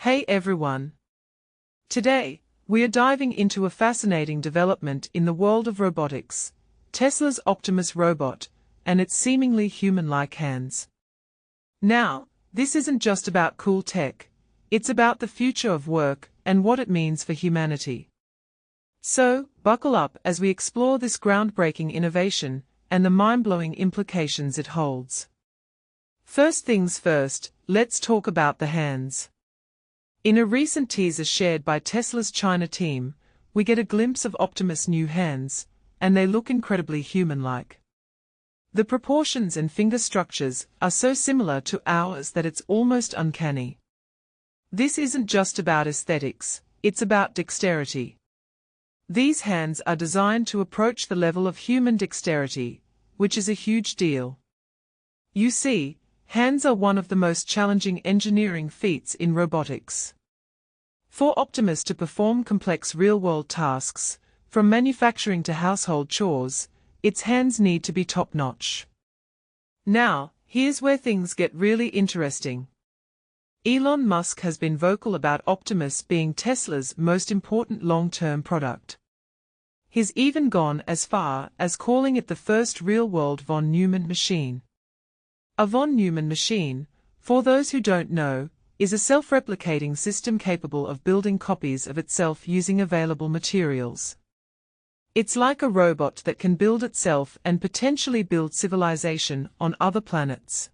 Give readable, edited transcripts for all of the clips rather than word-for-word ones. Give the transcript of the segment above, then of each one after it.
Hey everyone! Today, we are diving into a fascinating development in the world of robotics, Tesla's Optimus robot, and its seemingly human-like hands. Now, this isn't just about cool tech, it's about the future of work and what it means for humanity. So, buckle up as we explore this groundbreaking innovation and the mind-blowing implications it holds. First things first, let's talk about the hands. In a recent teaser shared by Tesla's China team, we get a glimpse of Optimus' new hands, and they look incredibly human-like. The proportions and finger structures are so similar to ours that it's almost uncanny. This isn't just about aesthetics, it's about dexterity. These hands are designed to approach the level of human dexterity, which is a huge deal. You see, hands are one of the most challenging engineering feats in robotics. For Optimus to perform complex real-world tasks, from manufacturing to household chores, its hands need to be top-notch. Now, here's where things get really interesting. Elon Musk has been vocal about Optimus being Tesla's most important long-term product. He's even gone as far as calling it the first real-world von Neumann machine. A von Neumann machine, for those who don't know, is a self-replicating system capable of building copies of itself using available materials. It's like a robot that can build itself and potentially build civilization on other planets.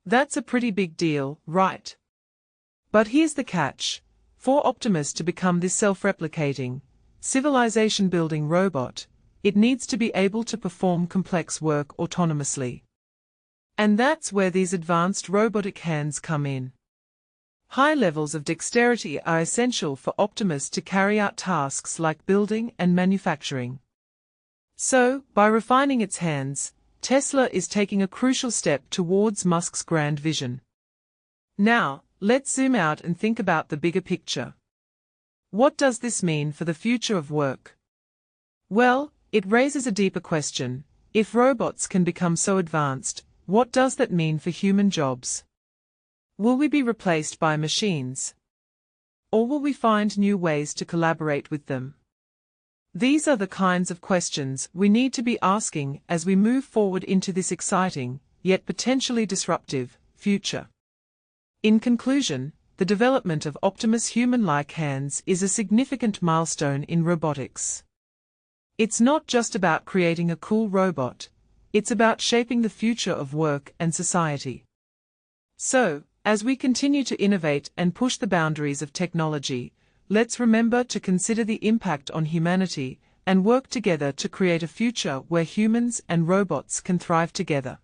That's a pretty big deal, right? But here's the catch. For Optimus to become this self-replicating, civilization-building robot, it needs to be able to perform complex work autonomously. And that's where these advanced robotic hands come in. High levels of dexterity are essential for Optimus to carry out tasks like building and manufacturing. So, by refining its hands, Tesla is taking a crucial step towards Musk's grand vision. Now, let's zoom out and think about the bigger picture. What does this mean for the future of work? Well, it raises a deeper question. If robots can become so advanced, what does that mean for human jobs? Will we be replaced by machines? Or will we find new ways to collaborate with them? These are the kinds of questions we need to be asking as we move forward into this exciting, yet potentially disruptive, future. In conclusion, the development of Optimus' human-like hands is a significant milestone in robotics. It's not just about creating a cool robot, it's about shaping the future of work and society. So, as we continue to innovate and push the boundaries of technology, let's remember to consider the impact on humanity and work together to create a future where humans and robots can thrive together.